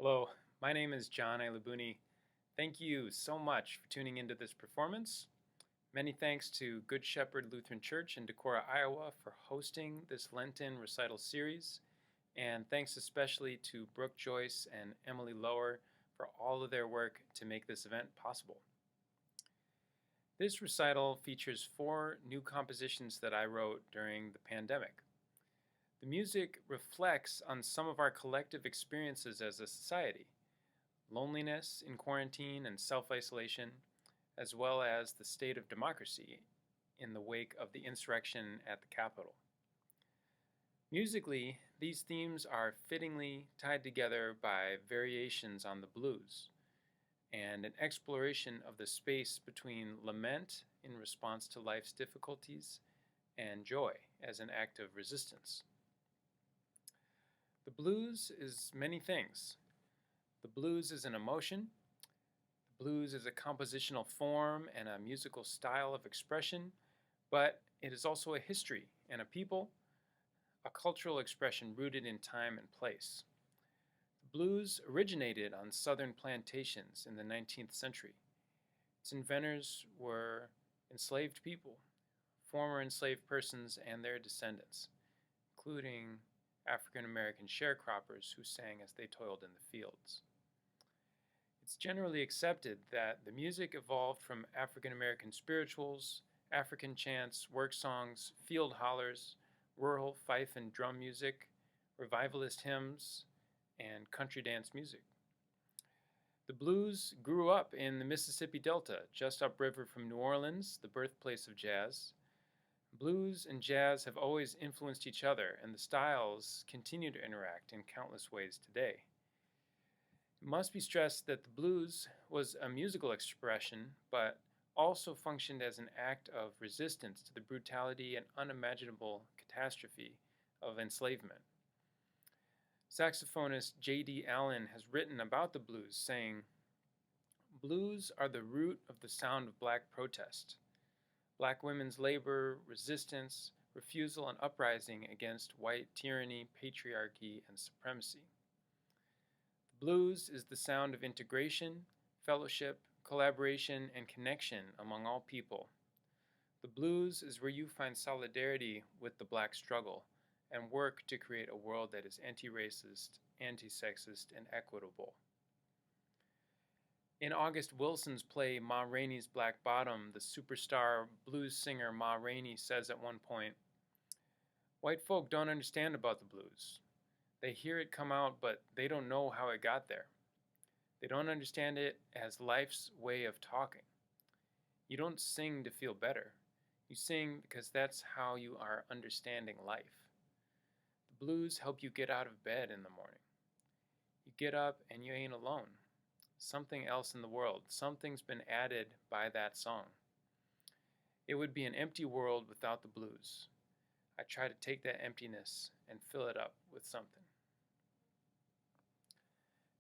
Hello, my name is John Ailabouni. Thank you so much for tuning into this performance. Many thanks to Good Shepherd Lutheran Church in Decorah, Iowa for hosting this Lenten recital series, and thanks especially to Brooke Joyce and Emily Lower for all of their work to make this event possible. This recital features 4 new compositions that I wrote during the pandemic. The music reflects on some of our collective experiences as a society: loneliness in quarantine and self-isolation, as well as the state of democracy in the wake of the insurrection at the Capitol. Musically, these themes are fittingly tied together by variations on the blues and an exploration of the space between lament in response to life's difficulties and joy as an act of resistance. The blues is many things. The blues is an emotion. The blues is a compositional form and a musical style of expression, but it is also a history and a people, a cultural expression rooted in time and place. The blues originated on southern plantations in the 19th century. Its inventors were enslaved people, former enslaved persons and their descendants, including African American sharecroppers who sang as they toiled in the fields. It's generally accepted that the music evolved from African American spirituals, African chants, work songs, field hollers, rural fife and drum music, revivalist hymns, and country dance music. The blues grew up in the Mississippi Delta, just upriver from New Orleans, the birthplace of jazz. Blues and jazz have always influenced each other, and the styles continue to interact in countless ways today. It must be stressed that the blues was a musical expression, but also functioned as an act of resistance to the brutality and unimaginable catastrophe of enslavement. Saxophonist J.D. Allen has written about the blues, saying, "Blues are the root of the sound of black protest. Black women's labor, resistance, refusal, and uprising against white tyranny, patriarchy, and supremacy. The blues is the sound of integration, fellowship, collaboration, and connection among all people. The blues is where you find solidarity with the black struggle and work to create a world that is anti-racist, anti-sexist, and equitable." In August Wilson's play Ma Rainey's Black Bottom, the superstar blues singer Ma Rainey says at one point, "White folk don't understand about the blues. They hear it come out, but they don't know how it got there. They don't understand it as life's way of talking. You don't sing to feel better. You sing because that's how you are understanding life. The blues help you get out of bed in the morning. You get up and you ain't alone. Something else in the world. Something's been added by that song. It would be an empty world without the blues. I try to take that emptiness and fill it up with something."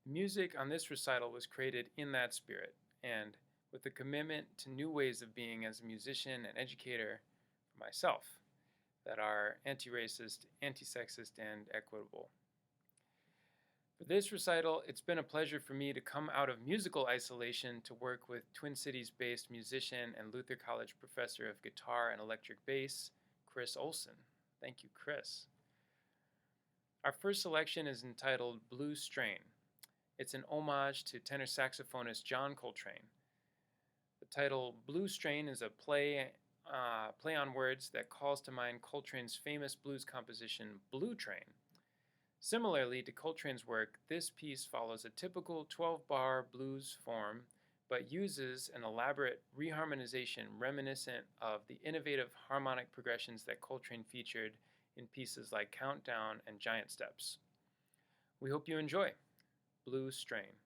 The music on this recital was created in that spirit and with a commitment to new ways of being as a musician and educator for myself that are anti-racist, anti-sexist, and equitable. For this recital, it's been a pleasure for me to come out of musical isolation to work with Twin Cities-based musician and Luther College professor of guitar and electric bass, Chris Olson. Thank you, Chris. Our first selection is entitled Blue Strain. It's an homage to tenor saxophonist John Coltrane. The title Blue Strain is a play on words that calls to mind Coltrane's famous blues composition, Blue Train. Similarly to Coltrane's work, this piece follows a typical 12-bar blues form, but uses an elaborate reharmonization reminiscent of the innovative harmonic progressions that Coltrane featured in pieces like Countdown and Giant Steps. We hope you enjoy Blue Strain.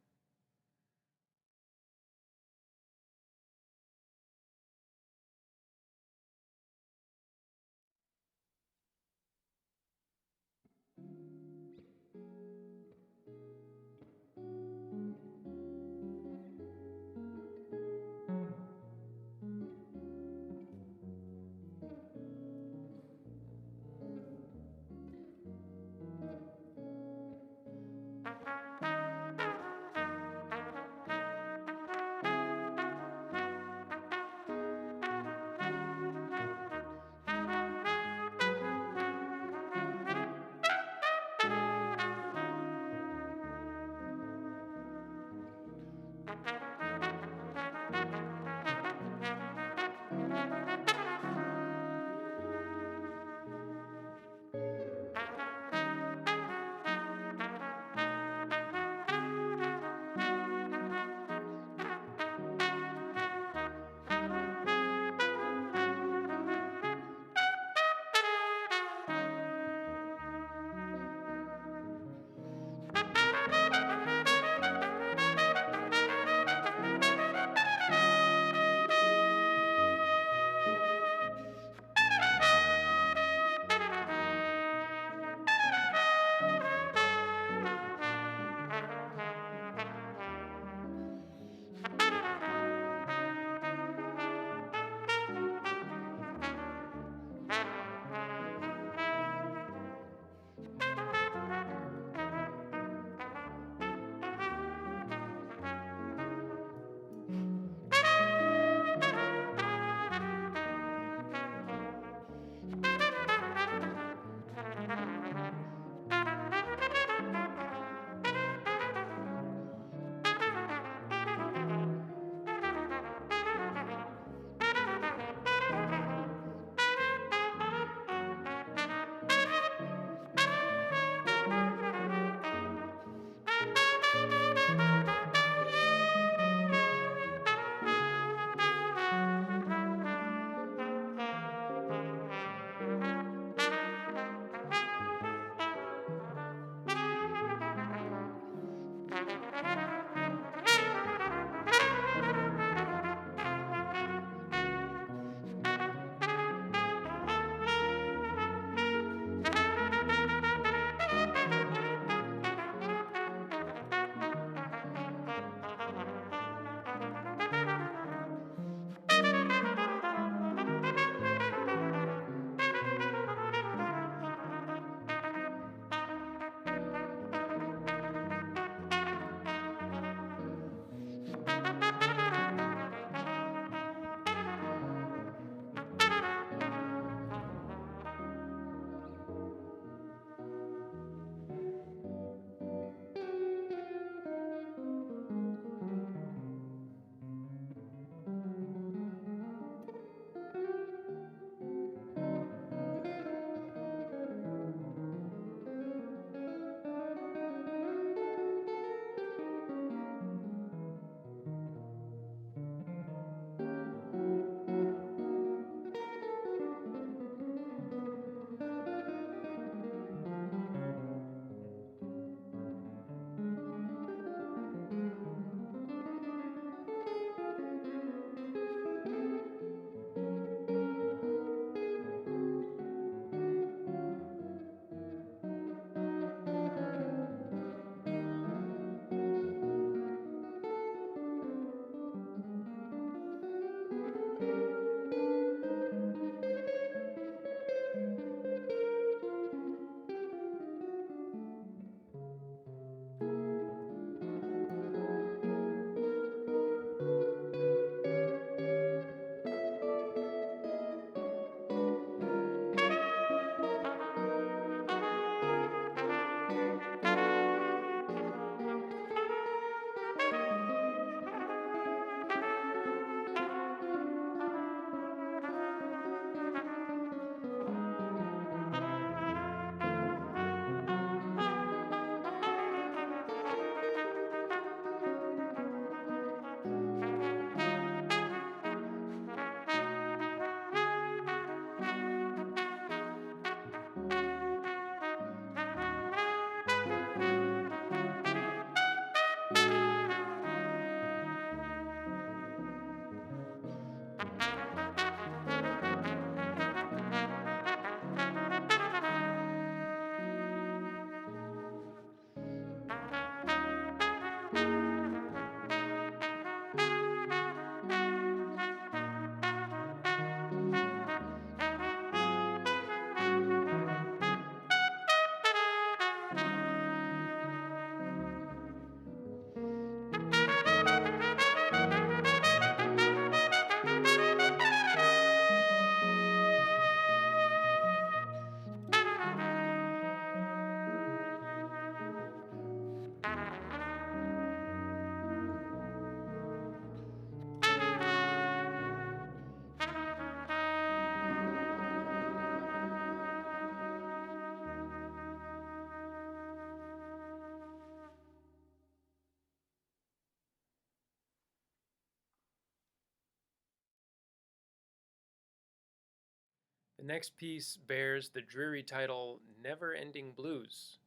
The next piece bears the dreary title Never Ending Blues,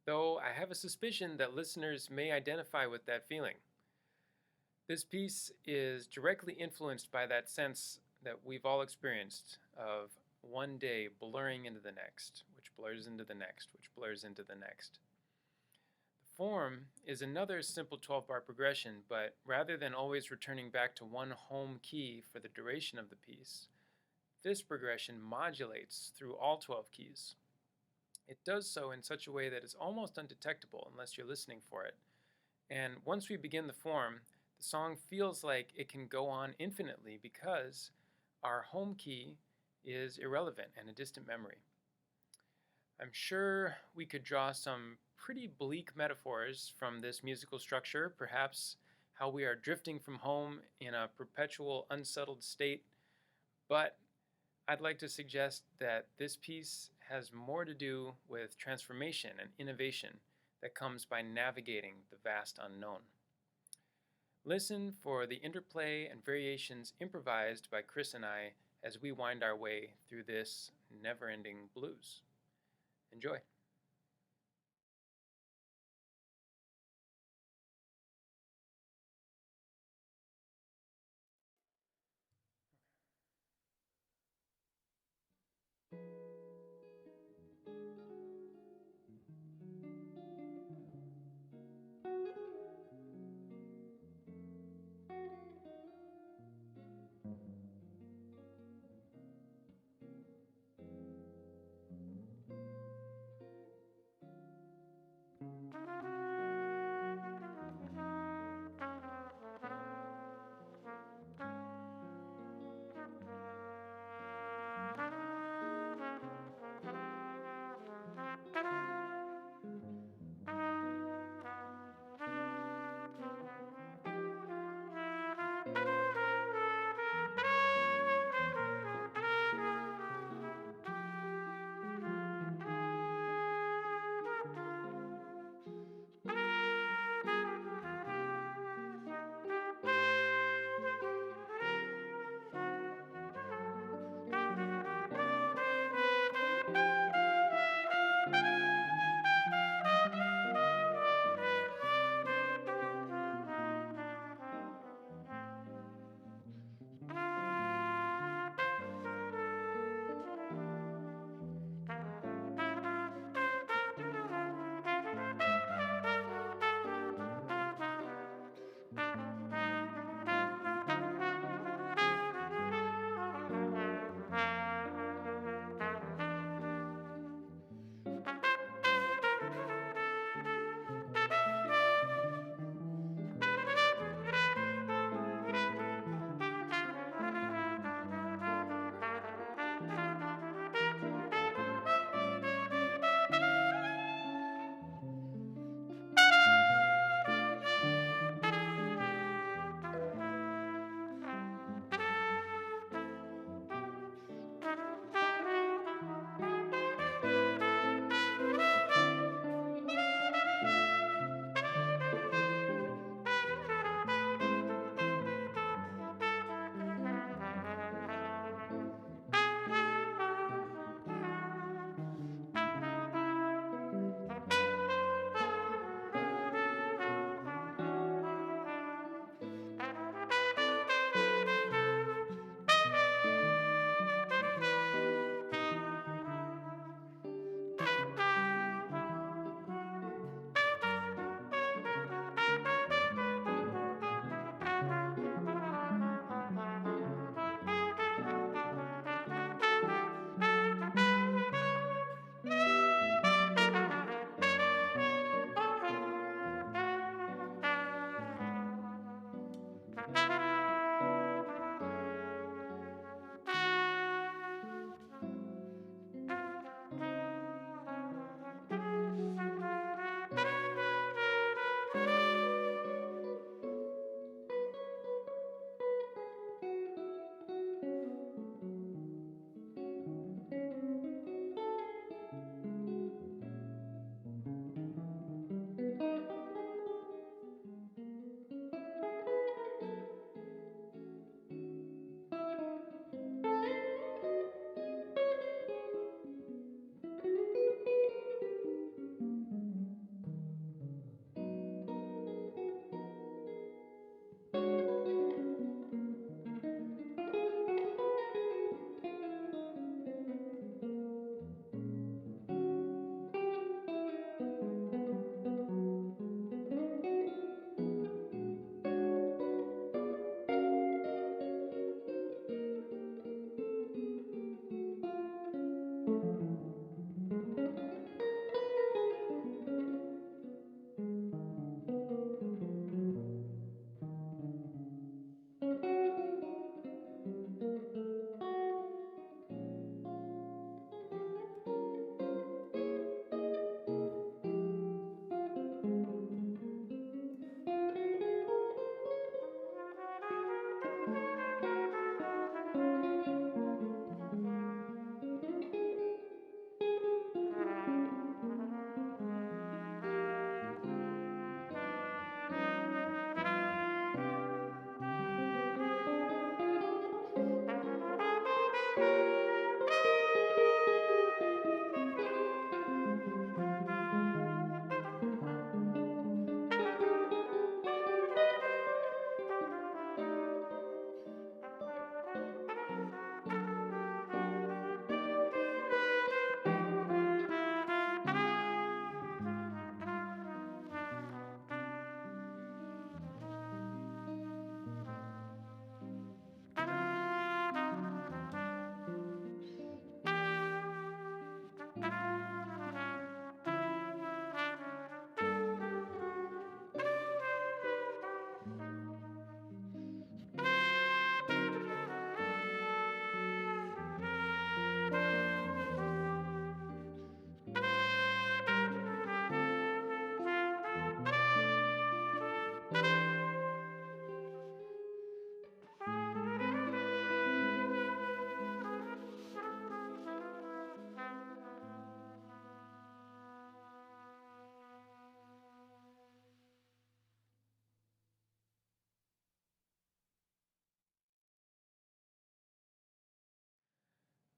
though I have a suspicion that listeners may identify with that feeling. This piece is directly influenced by that sense that we've all experienced of one day blurring into the next, which blurs into the next, which blurs into the next. The form is another simple 12-bar progression, but rather than always returning back to one home key for the duration of the piece, this progression modulates through all 12 keys. It does so in such a way that is almost undetectable unless you're listening for it. And once we begin the form, the song feels like it can go on infinitely because our home key is irrelevant and a distant memory. I'm sure we could draw some pretty bleak metaphors from this musical structure, perhaps how we are drifting from home in a perpetual unsettled state, but I'd like to suggest that this piece has more to do with transformation and innovation that comes by navigating the vast unknown. Listen for the interplay and variations improvised by Chris and I as we wind our way through this never-ending blues. Enjoy.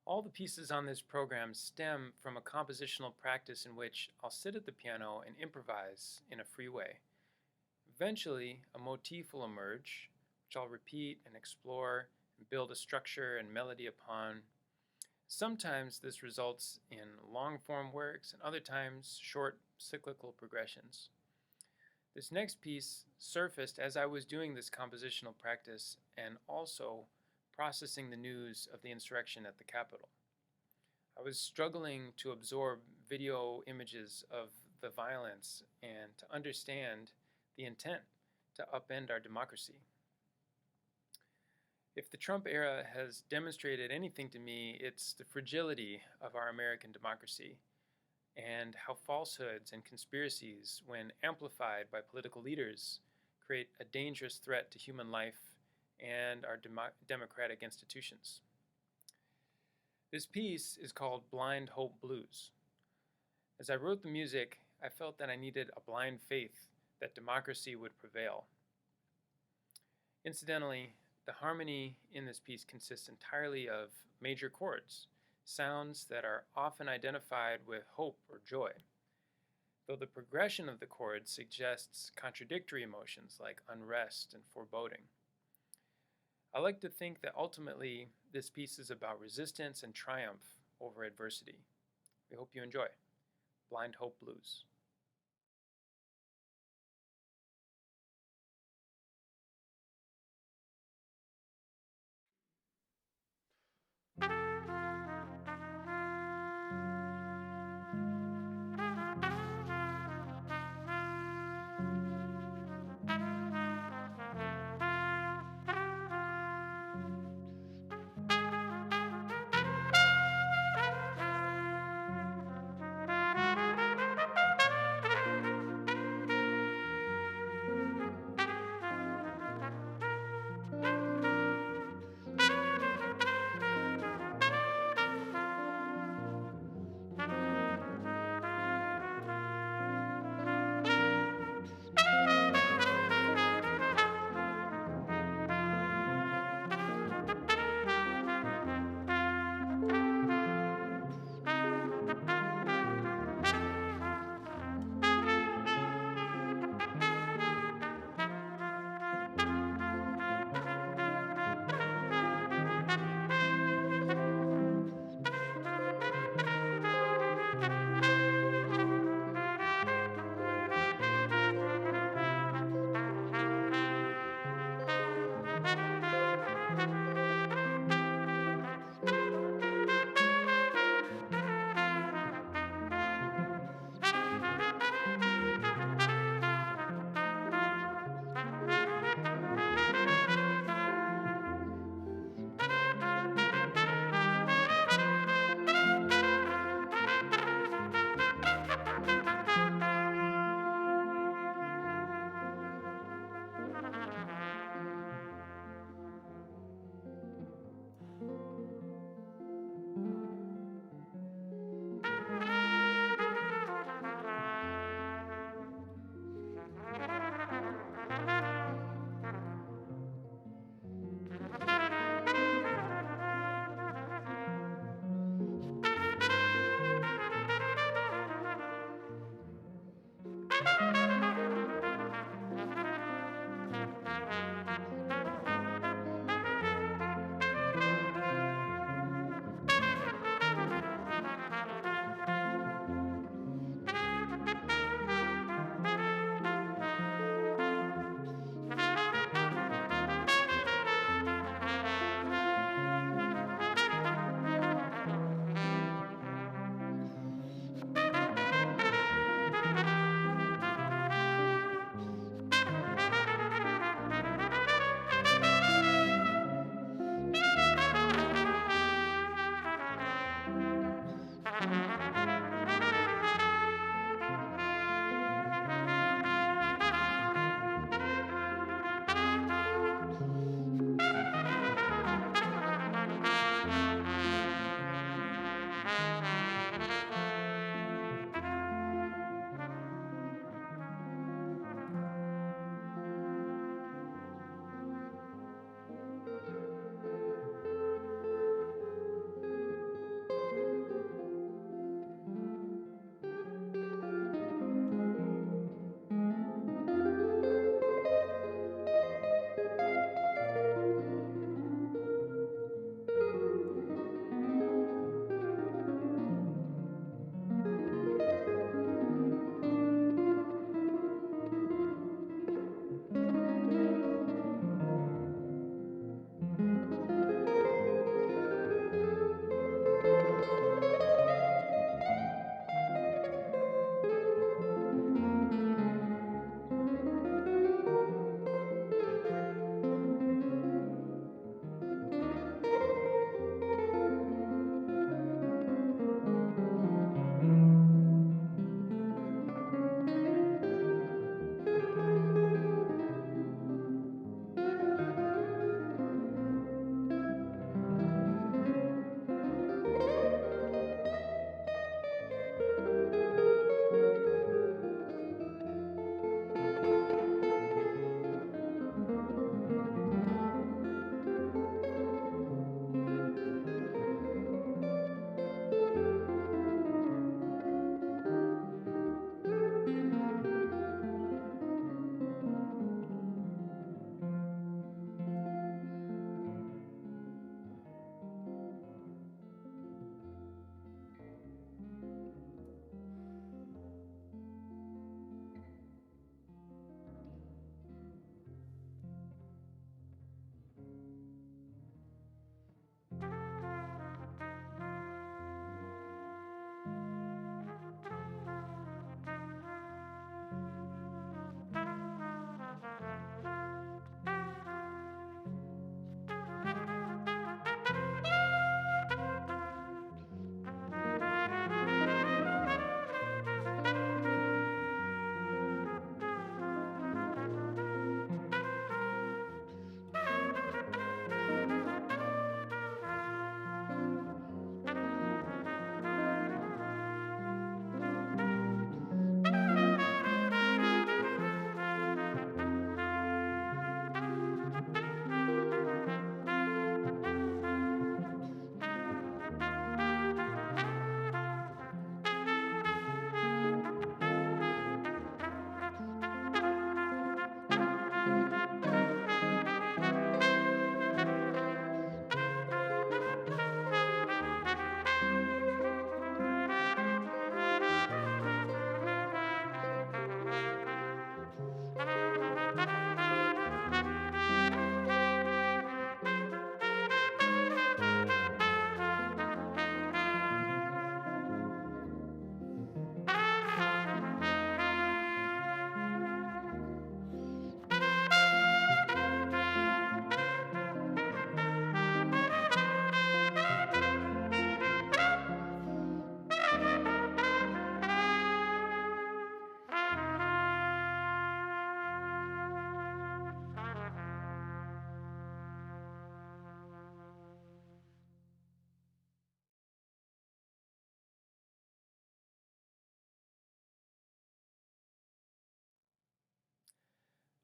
All the pieces on this program stem from a compositional practice in which I'll sit at the piano and improvise in a free way. Eventually, a motif will emerge, which I'll repeat and explore and build a structure and melody upon. Sometimes this results in long form works, and other times short cyclical progressions. This next piece surfaced as I was doing this compositional practice and also processing the news of the insurrection at the Capitol. I was struggling to absorb video images of the violence and to understand the intent to upend our democracy. If the Trump era has demonstrated anything to me, it's the fragility of our American democracy and how falsehoods and conspiracies, when amplified by political leaders, create a dangerous threat to human life and our democratic institutions. This piece is called Blind Hope Blues. As I wrote the music, I felt that I needed a blind faith that democracy would prevail. Incidentally, the harmony in this piece consists entirely of major chords, sounds that are often identified with hope or joy, though the progression of the chords suggests contradictory emotions like unrest and foreboding. I like to think that ultimately this piece is about resistance and triumph over adversity. We hope you enjoy Blind Hope Blues.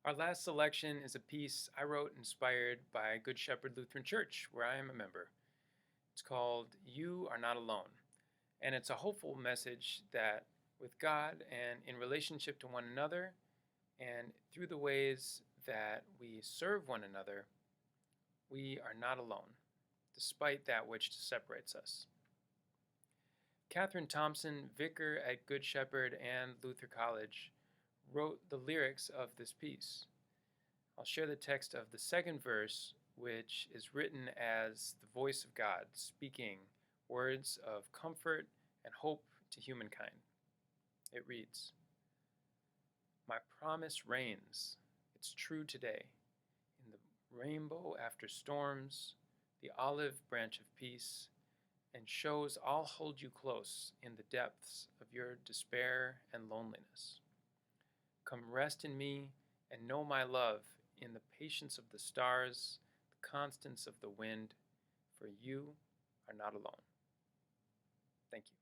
Our last selection is a piece I wrote inspired by Good Shepherd Lutheran Church, where I am a member. It's called You Are Not Alone, and it's a hopeful message that with God and in relationship to one another and through the ways that we serve one another, we are not alone, despite that which separates us. Catherine Thompson, vicar at Good Shepherd and Luther College, wrote the lyrics of this piece. I'll share the text of the second verse, which is written as the voice of God speaking words of comfort and hope to humankind. It reads, "My promise reigns, it's true today. In the rainbow after storms, the olive branch of peace, and shows I'll hold you close in the depths of your despair and loneliness. Come rest in me and know my love in the patience of the stars, the constance of the wind, for you are not alone." Thank you.